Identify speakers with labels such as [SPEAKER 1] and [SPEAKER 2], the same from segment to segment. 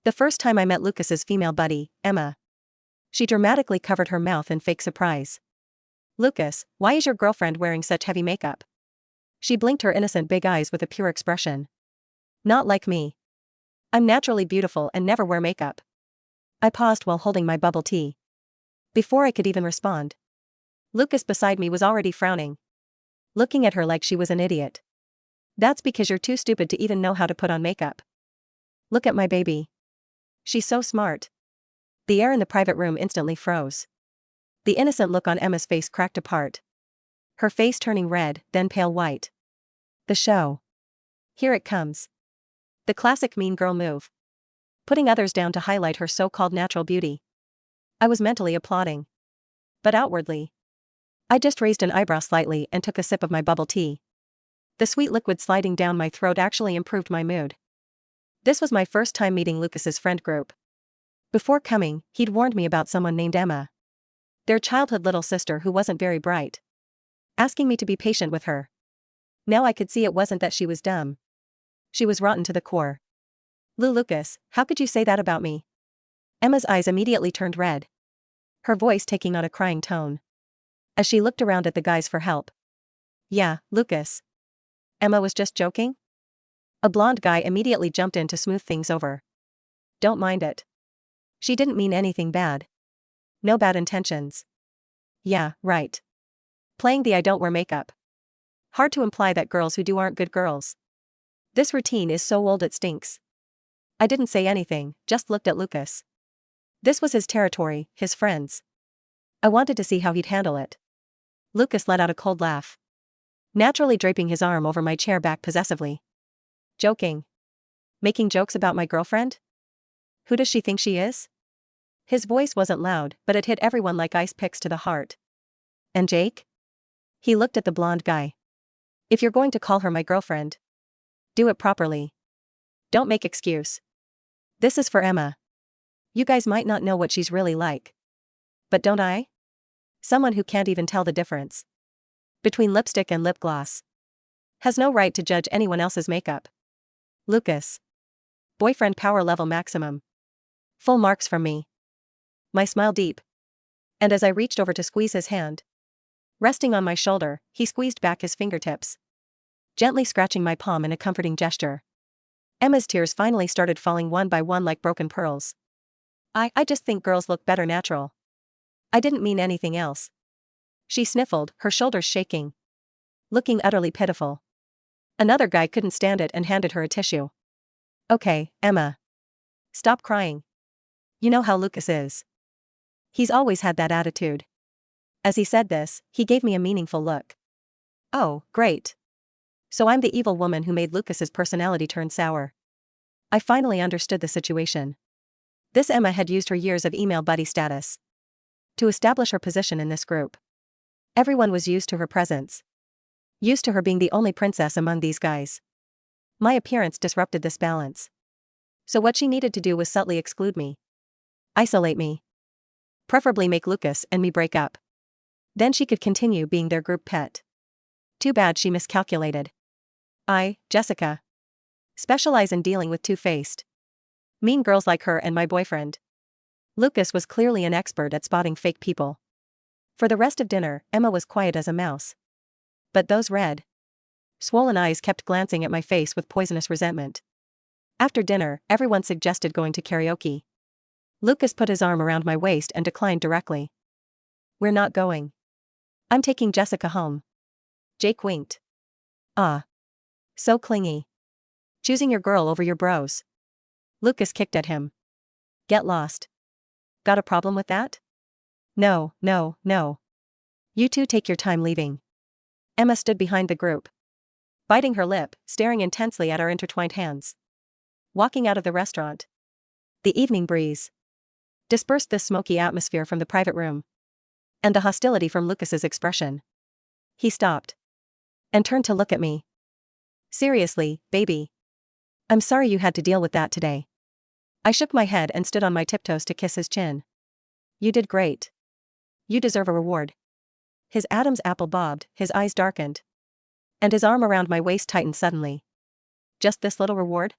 [SPEAKER 1] The first time I met Lucas's female buddy, Emma. She dramatically covered her mouth in fake surprise. "Lucas, why is your girlfriend wearing such heavy makeup?" She blinked her innocent big eyes with a pure expression. "Not like me. I'm naturally beautiful and never wear makeup." I paused while holding my bubble tea. Before I could even respond, Lucas beside me was already frowning, looking at her like she was an idiot. "That's because you're too stupid to even know how to put on makeup. Look at my baby. She's so smart." The air in the private room instantly froze. The innocent look on Emma's face cracked apart, her face turning red, then pale white. The show. Here it comes. The classic mean girl move. Putting others down to highlight her so-called natural beauty. I was mentally applauding. But outwardly, I just raised an eyebrow slightly and took a sip of my bubble tea. The sweet liquid sliding down my throat actually improved my mood. This was my first time meeting Lucas's friend group. Before coming, he'd warned me about someone named Emma, their childhood little sister who wasn't very bright, asking me to be patient with her. Now I could see it wasn't that she was dumb. She was rotten to the core. Lucas, how could you say that about me?" Emma's eyes immediately turned red, her voice taking on a crying tone, as she looked around at the guys for help. "Yeah, Lucas. Emma was just joking?" A blonde guy immediately jumped in to smooth things over. "Don't mind it. She didn't mean anything bad. No bad intentions." "Yeah, right. Playing the I don't wear makeup. Hard to imply that girls who do aren't good girls. This routine is so old it stinks." I didn't say anything, just looked at Lucas. This was his territory, his friends. I wanted to see how he'd handle it. Lucas let out a cold laugh, naturally draping his arm over my chair back possessively. "Joking? Making jokes about my girlfriend? Who does she think she is?" His voice wasn't loud, but it hit everyone like ice picks to the heart. "And Jake?" He looked at the blonde guy. "If you're going to call her my girlfriend, do it properly. Don't make excuse. This is for Emma. You guys might not know what she's really like. But don't I? Someone who can't even tell the difference between lipstick and lip gloss has no right to judge anyone else's makeup." Lucas. Boyfriend power level maximum. Full marks from me. My smile deep. And as I reached over to squeeze his hand, resting on my shoulder, he squeezed back his fingertips, gently scratching my palm in a comforting gesture. Emma's tears finally started falling one by one like broken pearls. I just think girls look better natural. I didn't mean anything else." She sniffled, her shoulders shaking, looking utterly pitiful. Another guy couldn't stand it and handed her a tissue. "Okay, Emma. Stop crying. You know how Lucas is. He's always had that attitude." As he said this, he gave me a meaningful look. "Oh, great. So I'm the evil woman who made Lucas's personality turn sour." I finally understood the situation. This Emma had used her years of email buddy status to establish her position in this group. Everyone was used to her presence, used to her being the only princess among these guys. My appearance disrupted this balance. So what she needed to do was subtly exclude me, isolate me, preferably make Lucas and me break up. Then she could continue being their group pet. Too bad she miscalculated. I, Jessica, specialize in dealing with two-faced, mean girls like her and my boyfriend. Lucas was clearly an expert at spotting fake people. For the rest of dinner, Emma was quiet as a mouse. But those red, swollen eyes kept glancing at my face with poisonous resentment. After dinner, everyone suggested going to karaoke. Lucas put his arm around my waist and declined directly. "We're not going. I'm taking Jessica home." Jake winked. "Ah. So clingy. Choosing your girl over your bros." Lucas kicked at him. "Get lost. Got a problem with that?" No. You two take your time leaving." Emma stood behind the group, biting her lip, staring intensely at our intertwined hands. Walking out of the restaurant, the evening breeze dispersed the smoky atmosphere from the private room, and the hostility from Lucas's expression. He stopped and turned to look at me. "Seriously, baby. I'm sorry you had to deal with that today." I shook my head and stood on my tiptoes to kiss his chin. "You did great. You deserve a reward." His Adam's apple bobbed, his eyes darkened, and his arm around my waist tightened suddenly. "Just this little reward?"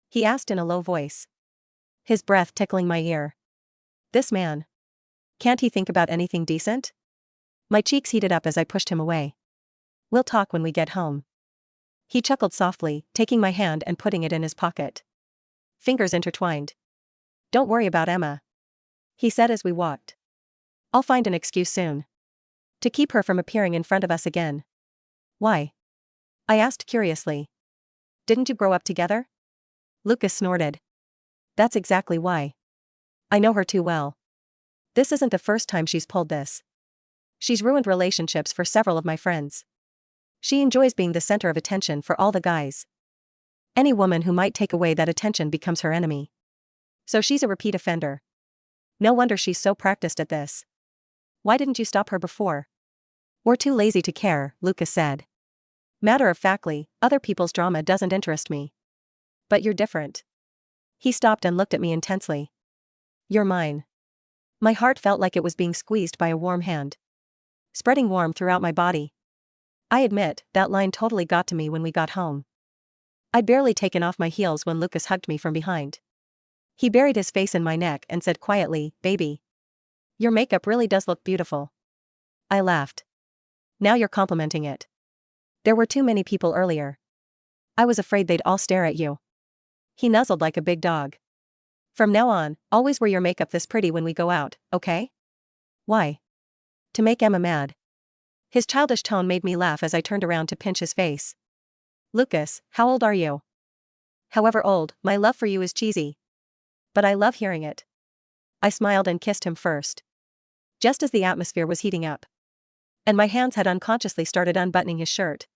[SPEAKER 1] he asked in a low voice. his breath tickling my ear. This man. Can't he think about anything decent? My cheeks heated up as I pushed him away. We'll talk when we get home. He chuckled softly, taking my hand and putting it in his pocket. Fingers intertwined. Don't worry about Emma, he said as we walked. I'll find an excuse soon to keep her from appearing in front of us again. Why? I asked curiously. Didn't you grow up together? Lucas snorted. That's exactly why. I know her too well. This isn't the first time she's pulled this. She's ruined relationships for several of my friends. She enjoys being the center of attention for all the guys. Any woman who might take away that attention becomes her enemy. So she's a repeat offender. No wonder she's so practiced at this. Why didn't you stop her before? We're too lazy to care, Lucas said. Matter of factly, other people's drama doesn't interest me. But you're different. He stopped and looked at me intensely. You're mine. My heart felt like it was being squeezed by a warm hand, spreading warm throughout my body. I admit, that line totally got to me when we got home. I'd barely taken off my heels when Lucas hugged me from behind. He buried his face in my neck and said quietly, "Baby, your makeup really does look beautiful." I laughed. Now you're complimenting it. There were too many people earlier. I was afraid they'd all stare at you. He nuzzled like a big dog. From now on, always wear your makeup this pretty when we go out, okay? Why? To make Emma mad. His childish tone made me laugh as I turned around to pinch his face. Lucas, how old are you? However old, my love for you is cheesy. But I love hearing it. I smiled and kissed him first, just as the atmosphere was heating up. And my hands had unconsciously started unbuttoning his shirt.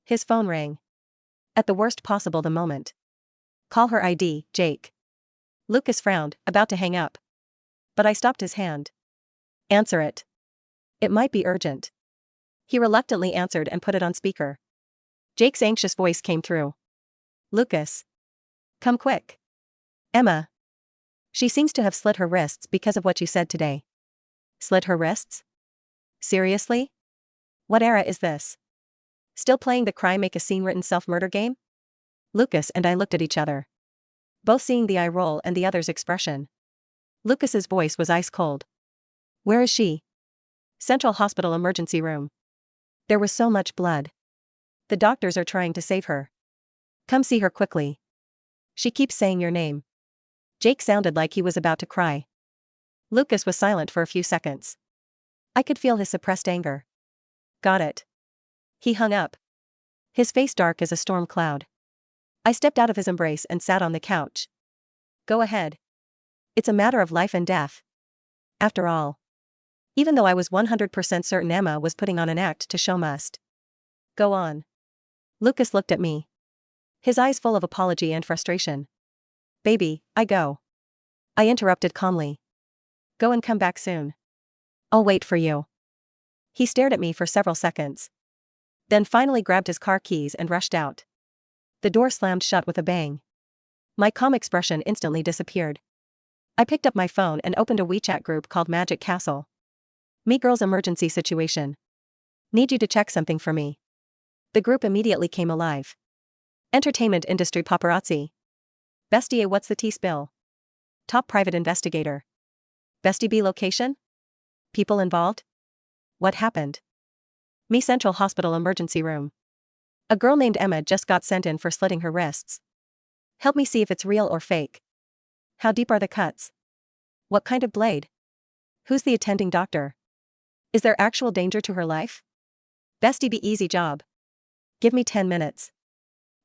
[SPEAKER 1] His phone rang. At the worst possible the moment. Call her ID, Jake. Lucas frowned, about to hang up. But I stopped his hand. Answer it. It might be urgent. He reluctantly answered and put it on speaker. Jake's anxious voice came through. Lucas. Come quick. Emma. She seems to have slit her wrists because of what you said today. Slit her wrists? Seriously? What era is this? Still playing the cry make a scene written self-murder game? Lucas and I looked at each other, both seeing the eye roll and the other's expression. Lucas's voice was ice cold. Where is she? Central Hospital emergency room. There was so much blood. The doctors are trying to save her. Come see her quickly. She keeps saying your name. Jake sounded like he was about to cry. Lucas was silent for a few seconds. I could feel his suppressed anger. Got it. He hung up, his face dark as a storm cloud. I stepped out of his embrace and sat on the couch. Go ahead. It's a matter of life and death. After all. Even though I was 100% certain Emma was putting on an act to show must. Go on. Lucas looked at me, his eyes full of apology and frustration. Baby, I go. I interrupted calmly. Go and come back soon. I'll wait for you. He stared at me for several seconds, then finally grabbed his car keys and rushed out. The door slammed shut with a bang. My calm expression instantly disappeared. I picked up my phone and opened a WeChat group called Magic Castle. Me girls emergency situation. Need you to check something for me. The group immediately came alive. Entertainment industry paparazzi. Bestie A, what's the tea spill? Top private investigator. Bestie B, location? People involved? What happened? Me, Central Hospital emergency room. A girl named Emma just got sent in for slitting her wrists. Help me see if it's real or fake. How deep are the cuts? What kind of blade? Who's the attending doctor? Is there actual danger to her life? Bestie B, easy job. Give me 10 minutes.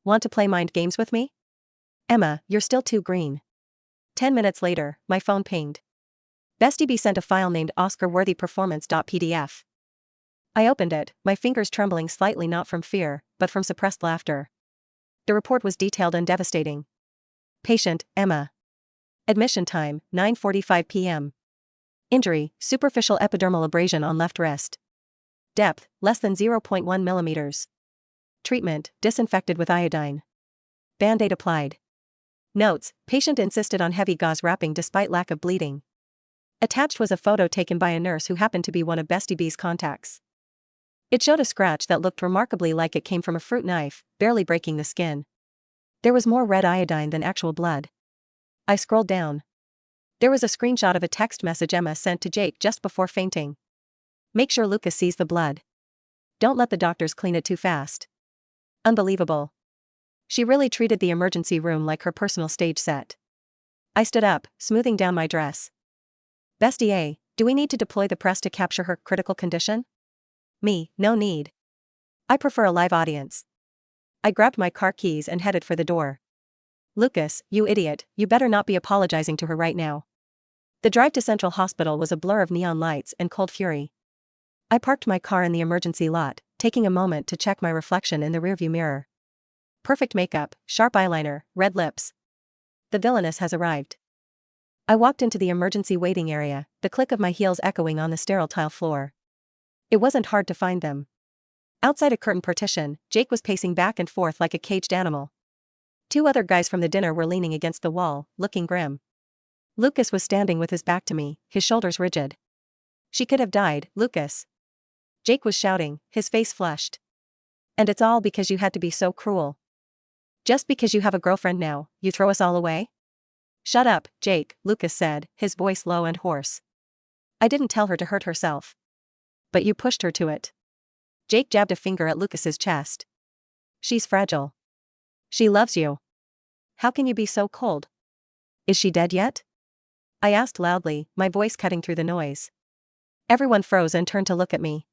[SPEAKER 1] Want to play mind games with me? Emma, you're still too green. 10 minutes later, my phone pinged. Bestie B sent a file named Oscar-worthy performance.pdf. I opened it, my fingers trembling slightly, not from fear, but from suppressed laughter. The report was detailed and devastating. Patient, Emma. Admission time, 9:45 p.m. Injury, superficial epidermal abrasion on left wrist. Depth, less than 0.1 millimeters. Treatment, disinfected with iodine. Band-aid applied. Notes, patient insisted on heavy gauze wrapping despite lack of bleeding. Attached was a photo taken by a nurse who happened to be one of Bestie B's contacts. It showed a scratch that looked remarkably like it came from a fruit knife, barely breaking the skin. There was more red iodine than actual blood. I scrolled down. There was a screenshot of a text message Emma sent to Jake just before fainting. Make sure Lucas sees the blood. Don't let the doctors clean it too fast. Unbelievable. She really treated the emergency room like her personal stage set. I stood up, smoothing down my dress. Bestie, do we need to deploy the press to capture her critical condition? Me, no need. I prefer a live audience. I grabbed my car keys and headed for the door. Lucas, you idiot, you better not be apologizing to her right now. The drive to Central Hospital was a blur of neon lights and cold fury. I parked my car in the emergency lot, taking a moment to check my reflection in the rearview mirror. Perfect makeup, sharp eyeliner, red lips. The villainess has arrived. I walked into the emergency waiting area, the click of my heels echoing on the sterile tile floor. It wasn't hard to find them. Outside a curtain partition, Jake was pacing back and forth like a caged animal. Two other guys from the dinner were leaning against the wall, looking grim. Lucas was standing with his back to me, his shoulders rigid. She could have died, Lucas. Jake was shouting, his face flushed. And it's all because you had to be so cruel. Just because you have a girlfriend now, you throw us all away? Shut up, Jake, Lucas said, his voice low and hoarse. I didn't tell her to hurt herself. But you pushed her to it. Jake jabbed a finger at Lucas's chest. She's fragile. She loves you. How can you be so cold? Is she dead yet? I asked loudly, my voice cutting through the noise. Everyone froze and turned to look at me.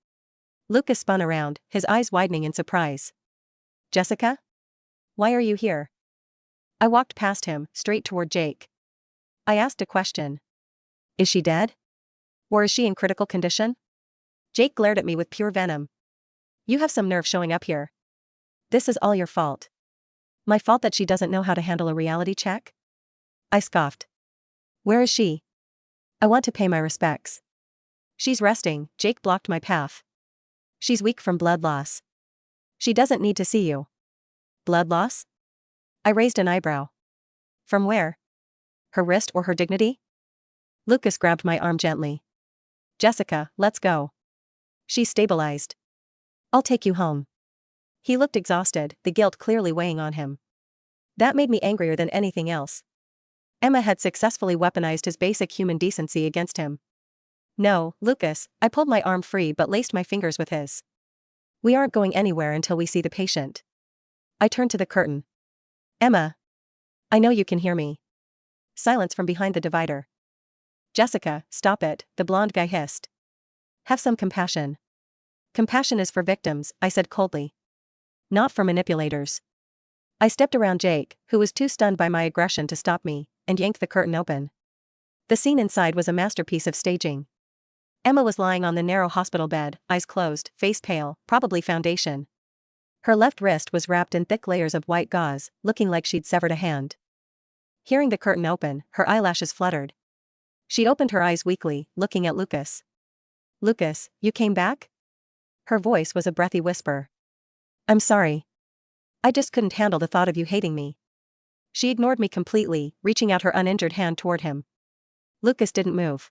[SPEAKER 1] Lucas spun around, his eyes widening in surprise. Jessica? Why are you here? I walked past him, straight toward Jake. I asked a question. Is she dead? Or is she in critical condition? Jake glared at me with pure venom. You have some nerve showing up here. This is all your fault. My fault that she doesn't know how to handle a reality check? I scoffed. Where is she? I want to pay my respects. She's resting, Jake blocked my path. She's weak from blood loss. She doesn't need to see you. Blood loss? I raised an eyebrow. From where? Her wrist or her dignity? Lucas grabbed my arm gently. Jessica, let's go. She's stabilized. I'll take you home. He looked exhausted, the guilt clearly weighing on him. That made me angrier than anything else. Emma had successfully weaponized his basic human decency against him. No, Lucas, I pulled my arm free but laced my fingers with his. We aren't going anywhere until we see the patient. I turned to the curtain. Emma. I know you can hear me. Silence from behind the divider. Jessica, stop it, the blonde guy hissed. Have some compassion. Compassion is for victims, I said coldly. Not for manipulators. I stepped around Jake, who was too stunned by my aggression to stop me, and yanked the curtain open. The scene inside was a masterpiece of staging. Emma was lying on the narrow hospital bed, eyes closed, face pale, probably foundation. Her left wrist was wrapped in thick layers of white gauze, looking like she'd severed a hand. Hearing the curtain open, her eyelashes fluttered. She opened her eyes weakly, looking at Lucas. Lucas, you came back? Her voice was a breathy whisper. I'm sorry. I just couldn't handle the thought of you hating me. She ignored me completely, reaching out her uninjured hand toward him. Lucas didn't move.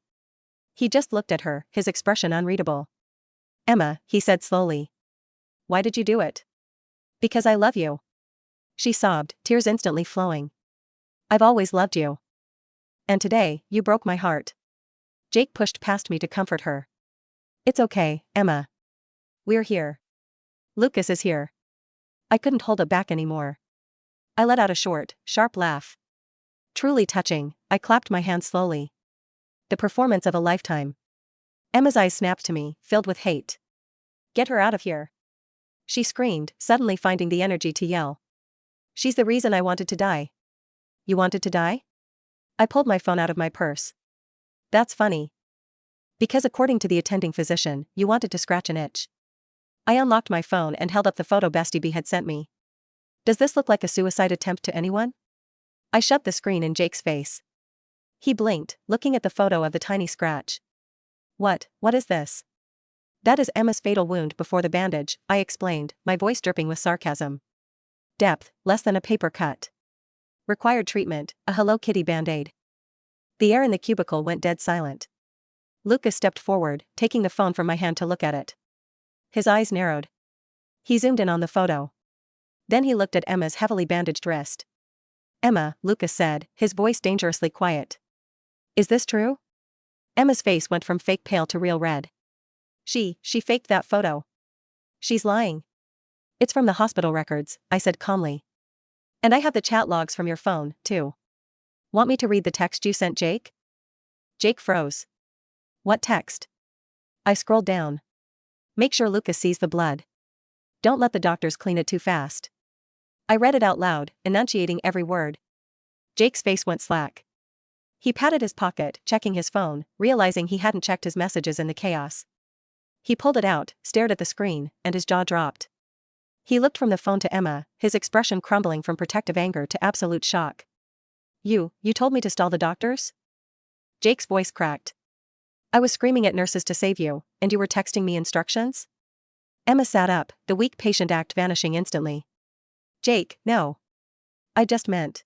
[SPEAKER 1] He just looked at her, his expression unreadable. Emma, he said slowly. Why did you do it? Because I love you. She sobbed, tears instantly flowing. I've always loved you. And today, you broke my heart. Jake pushed past me to comfort her. It's okay, Emma. We're here. Lucas is here. I couldn't hold it back anymore. I let out a short, sharp laugh. Truly touching, I clapped my hands slowly. The performance of a lifetime. Emma's eyes snapped to me, filled with hate. Get her out of here. She screamed, suddenly finding the energy to yell. She's the reason I wanted to die. You wanted to die? I pulled my phone out of my purse. That's funny. Because according to the attending physician, you wanted to scratch an itch. I unlocked my phone and held up the photo Bestie B had sent me. Does this look like a suicide attempt to anyone? I shoved the screen in Jake's face. He blinked, looking at the photo of the tiny scratch. What is this? That is Emma's fatal wound before the bandage, I explained, my voice dripping with sarcasm. Depth, less than a paper cut. Required treatment, a Hello Kitty band-aid. The air in the cubicle went dead silent. Lucas stepped forward, taking the phone from my hand to look at it. His eyes narrowed. He zoomed in on the photo. Then he looked at Emma's heavily bandaged wrist. Emma, Lucas said, his voice dangerously quiet. Is this true? Emma's face went from fake pale to real red. She faked that photo. She's lying. It's from the hospital records, I said calmly. And I have the chat logs from your phone, too. Want me to read the text you sent Jake? Jake froze. What text? I scrolled down. Make sure Lucas sees the blood. Don't let the doctors clean it too fast. I read it out loud, enunciating every word. Jake's face went slack. He patted his pocket, checking his phone, realizing he hadn't checked his messages in the chaos. He pulled it out, stared at the screen, and his jaw dropped. He looked from the phone to Emma, his expression crumbling from protective anger to absolute shock. You told me to stall the doctors? Jake's voice cracked. I was screaming at nurses to save you, and you were texting me instructions? Emma sat up, the weak patient act vanishing instantly. Jake, no. I just meant.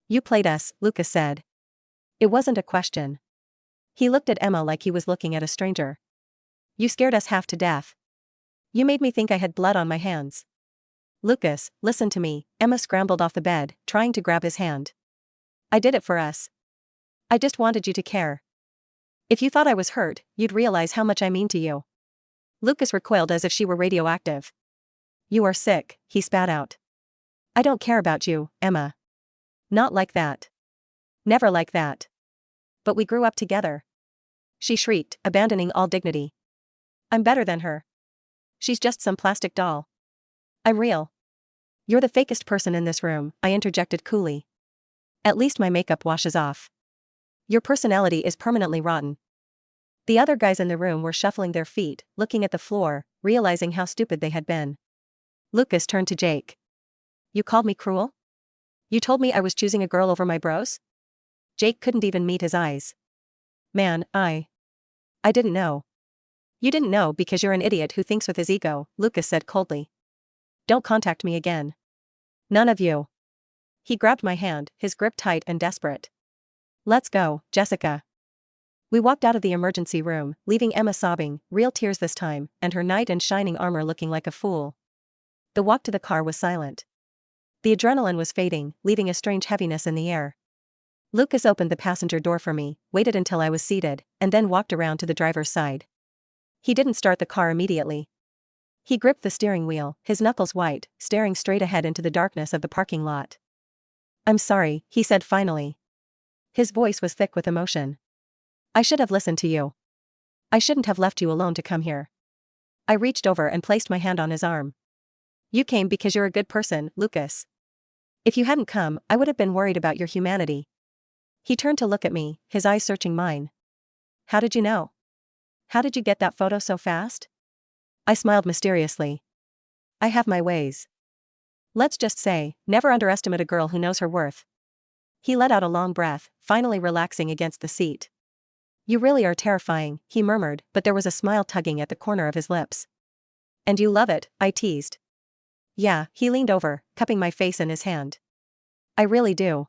[SPEAKER 1] You played us, Lucas said. It wasn't a question. He looked at Emma like he was looking at a stranger. You scared us half to death. You made me think I had blood on my hands. Lucas, listen to me, Emma scrambled off the bed, trying to grab his hand. I did it for us. I just wanted you to care. If you thought I was hurt, you'd realize how much I mean to you. Lucas recoiled as if she were radioactive. You are sick, he spat out. I don't care about you, Emma. Not like that. Never like that. But we grew up together. She shrieked, abandoning all dignity. I'm better than her. She's just some plastic doll. I'm real. You're the fakest person in this room, I interjected coolly. At least my makeup washes off. Your personality is permanently rotten. The other guys in the room were shuffling their feet, looking at the floor, realizing how stupid they had been. Lucas turned to Jake. You called me cruel? You told me I was choosing a girl over my bros? Jake couldn't even meet his eyes. Man, I didn't know. You didn't know because you're an idiot who thinks with his ego, Lucas said coldly. Don't contact me again. None of you. He grabbed my hand, his grip tight and desperate. Let's go, Jessica. We walked out of the emergency room, leaving Emma sobbing, real tears this time, and her knight in shining armor looking like a fool. The walk to the car was silent. The adrenaline was fading, leaving a strange heaviness in the air. Lucas opened the passenger door for me, waited until I was seated, and then walked around to the driver's side. He didn't start the car immediately. He gripped the steering wheel, his knuckles white, staring straight ahead into the darkness of the parking lot. I'm sorry, he said finally. His voice was thick with emotion. I should have listened to you. I shouldn't have left you alone to come here. I reached over and placed my hand on his arm. You came because you're a good person, Lucas. If you hadn't come, I would have been worried about your humanity. He turned to look at me, his eyes searching mine. How did you know? How did you get that photo so fast? I smiled mysteriously. I have my ways. Let's just say, never underestimate a girl who knows her worth. He let out a long breath, finally relaxing against the seat. You really are terrifying, he murmured, but there was a smile tugging at the corner of his lips. And you love it, I teased. Yeah, he leaned over, cupping my face in his hand. I really do.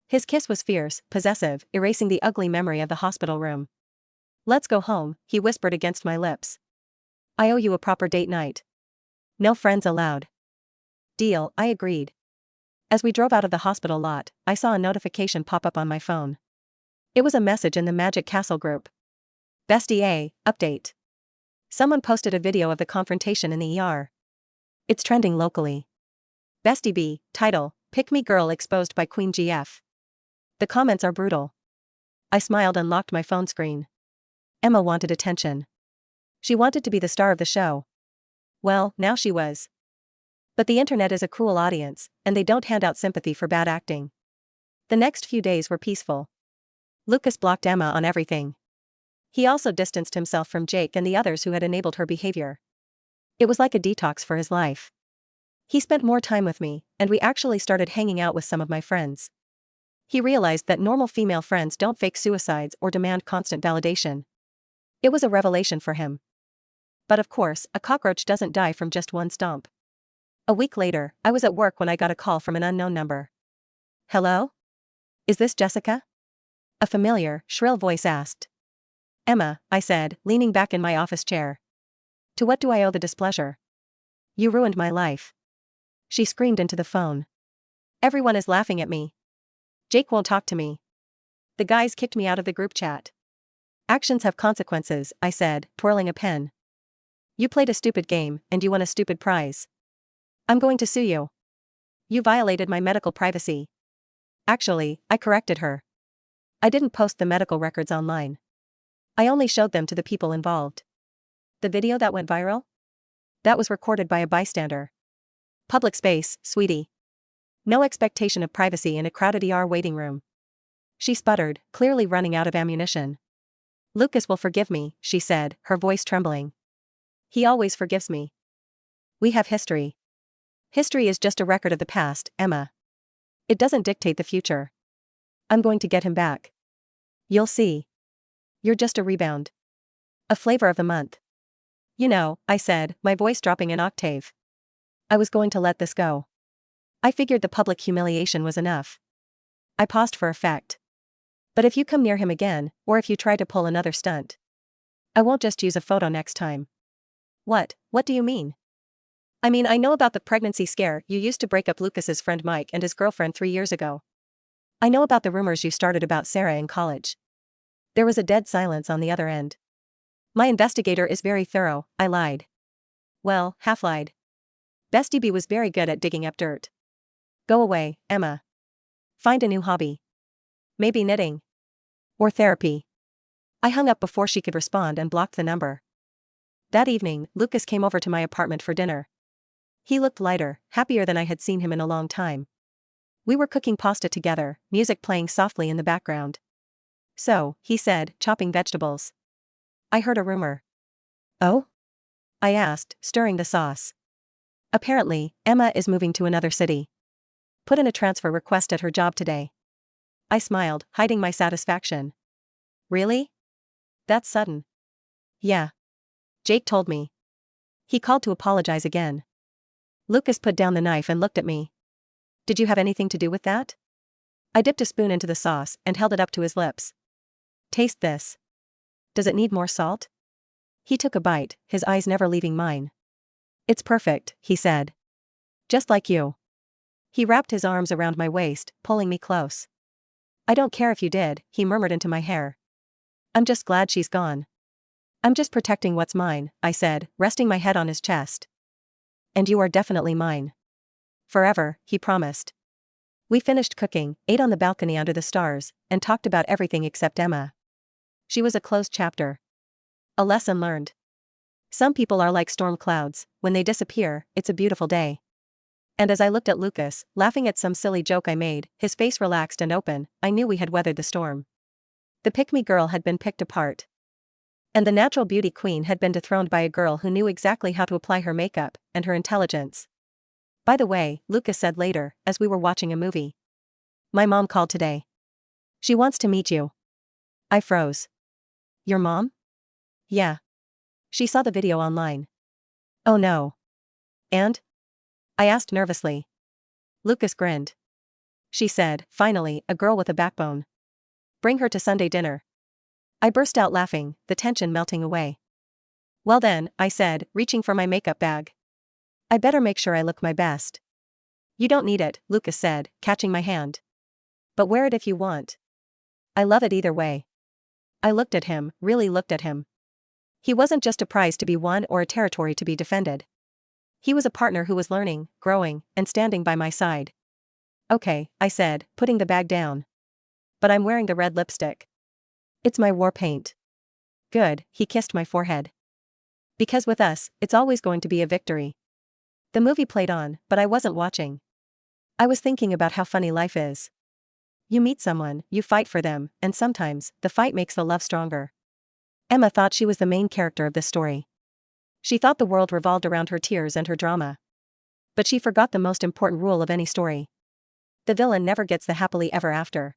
[SPEAKER 1] His kiss was fierce, possessive, erasing the ugly memory of the hospital room. Let's go home, he whispered against my lips. I owe you a proper date night. No friends allowed. Deal, I agreed. As we drove out of the hospital lot, I saw a notification pop up on my phone. It was a message in the Magic Castle group. Buddy.she, update. Someone posted a video of the confrontation in the ER. It's trending locally. Buddy.she, title, Pick Me Girl exposed by Queen GF. The comments are brutal. I smiled and locked my phone screen. Emma wanted attention. She wanted to be the star of the show. Well, now she was. But the internet is a cruel audience, and they don't hand out sympathy for bad acting. The next few days were peaceful. Lucas blocked Emma on everything. He also distanced himself from Jake and the others who had enabled her behavior. It was like a detox for his life. He spent more time with me, and we actually started hanging out with some of my friends. He realized that normal female friends don't fake suicides or demand constant validation. It was a revelation for him. But of course, a cockroach doesn't die from just one stomp. A week later, I was at work when I got a call from an unknown number. Hello? Is this Jessica? A familiar, shrill voice asked. Emma, I said, leaning back in my office chair. To what do I owe the displeasure? You ruined my life. She screamed into the phone. Everyone is laughing at me. Jake won't talk to me. The guys kicked me out of the group chat. Actions have consequences, I said, twirling a pen. You played a stupid game, and you won a stupid prize. I'm going to sue you. You violated my medical privacy. Actually, I corrected her. I didn't post the medical records online. I only showed them to the people involved. The video that went viral? That was recorded by a bystander. Public space, sweetie. No expectation of privacy in a crowded ER waiting room. She sputtered, clearly running out of ammunition. Lucas will forgive me, she said, her voice trembling. He always forgives me. We have history. History is just a record of the past, Emma. It doesn't dictate the future. I'm going to get him back. You'll see. You're just a rebound. A flavor of the month. You know, I said, my voice dropping an octave. I was going to let this go. I figured the public humiliation was enough. I paused for effect. But if you come near him again, or if you try to pull another stunt, I won't just use a photo next time. What do you mean? I mean, I know about the pregnancy scare you used to break up Lucas's friend Mike and his girlfriend 3 years ago. I know about the rumors you started about Sarah in college. There was a dead silence on the other end. My investigator is very thorough, I lied. Well, half lied. Bestie B was very good at digging up dirt. Go away, Emma. Find a new hobby. Maybe knitting. Or therapy. I hung up before she could respond and blocked the number. That evening, Lucas came over to my apartment for dinner. He looked lighter, happier than I had seen him in a long time. We were cooking pasta together, music playing softly in the background. So, he said, chopping vegetables. I heard a rumor. Oh? I asked, stirring the sauce. Apparently, Emma is moving to another city. Put in a transfer request at her job today. I smiled, hiding my satisfaction. Really? That's sudden. Yeah. Jake told me. He called to apologize again. Lucas put down the knife and looked at me. Did you have anything to do with that? I dipped a spoon into the sauce and held it up to his lips. Taste this. Does it need more salt? He took a bite, his eyes never leaving mine. It's perfect, he said. Just like you. He wrapped his arms around my waist, pulling me close. I don't care if you did, he murmured into my hair. I'm just glad she's gone. I'm just protecting what's mine, I said, resting my head on his chest. And you are definitely mine. Forever, he promised. We finished cooking, ate on the balcony under the stars, and talked about everything except Emma. She was a closed chapter. A lesson learned. Some people are like storm clouds, when they disappear, it's a beautiful day. And as I looked at Lucas, laughing at some silly joke I made, his face relaxed and open, I knew we had weathered the storm. The pick-me girl had been picked apart. And the natural beauty queen had been dethroned by a girl who knew exactly how to apply her makeup, and her intelligence. By the way, Lucas said later, as we were watching a movie. My mom called today. She wants to meet you. I froze. Your mom? Yeah. She saw the video online. Oh no. And? I asked nervously. Lucas grinned. She said, finally, a girl with a backbone. Bring her to Sunday dinner. I burst out laughing, the tension melting away. Well then, I said, reaching for my makeup bag. I better make sure I look my best. You don't need it, Lucas said, catching my hand. But wear it if you want. I love it either way. I looked at him, really looked at him. He wasn't just a prize to be won or a territory to be defended. He was a partner who was learning, growing, and standing by my side. Okay, I said, putting the bag down. But I'm wearing the red lipstick. It's my war paint. Good, he kissed my forehead. Because with us, it's always going to be a victory. The movie played on, but I wasn't watching. I was thinking about how funny life is. You meet someone, you fight for them, and sometimes, the fight makes the love stronger. Emma thought she was the main character of this story. She thought the world revolved around her tears and her drama. But she forgot the most important rule of any story. The villain never gets the happily ever after.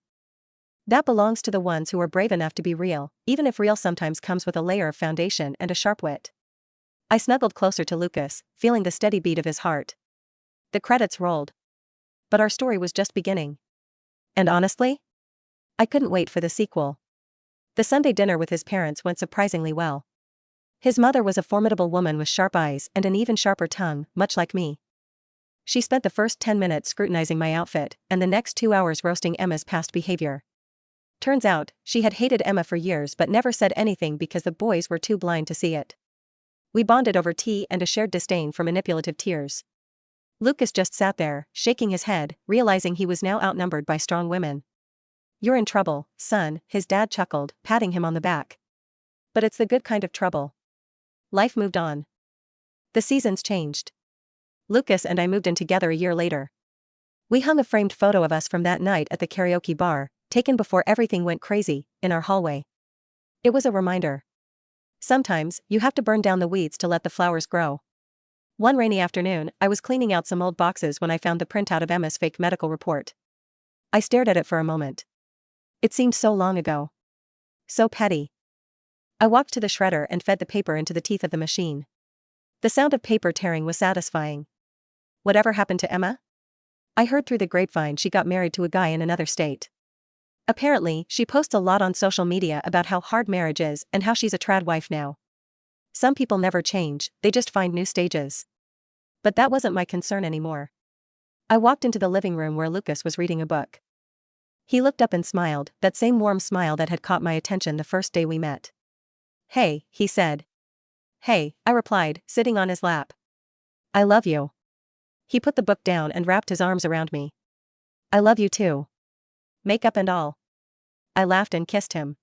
[SPEAKER 1] That belongs to the ones who are brave enough to be real, even if real sometimes comes with a layer of foundation and a sharp wit. I snuggled closer to Lucas, feeling the steady beat of his heart. The credits rolled. But our story was just beginning. And honestly, I couldn't wait for the sequel. The Sunday dinner with his parents went surprisingly well. His mother was a formidable woman with sharp eyes and an even sharper tongue, much like me. She spent the first 10 minutes scrutinizing my outfit, and the next 2 hours roasting Emma's past behavior. Turns out, she had hated Emma for years but never said anything because the boys were too blind to see it. We bonded over tea and a shared disdain for manipulative tears. Lucas just sat there, shaking his head, realizing he was now outnumbered by strong women. "You're in trouble, son," his dad chuckled, patting him on the back. "But it's the good kind of trouble." Life moved on. The seasons changed. Lucas and I moved in together a year later. We hung a framed photo of us from that night at the karaoke bar, taken before everything went crazy, in our hallway. It was a reminder. Sometimes, you have to burn down the weeds to let the flowers grow. One rainy afternoon, I was cleaning out some old boxes when I found the printout of Emma's fake medical report. I stared at it for a moment. It seemed so long ago. So petty. I walked to the shredder and fed the paper into the teeth of the machine. The sound of paper tearing was satisfying. Whatever happened to Emma? I heard through the grapevine she got married to a guy in another state. Apparently, she posts a lot on social media about how hard marriage is and how she's a trad wife now. Some people never change, they just find new stages. But that wasn't my concern anymore. I walked into the living room where Lucas was reading a book. He looked up and smiled, that same warm smile that had caught my attention the first day we met. "Hey," he said. "Hey," I replied, sitting on his lap. "I love you." He put the book down and wrapped his arms around me. "I love you too. Makeup and all." I laughed and kissed him.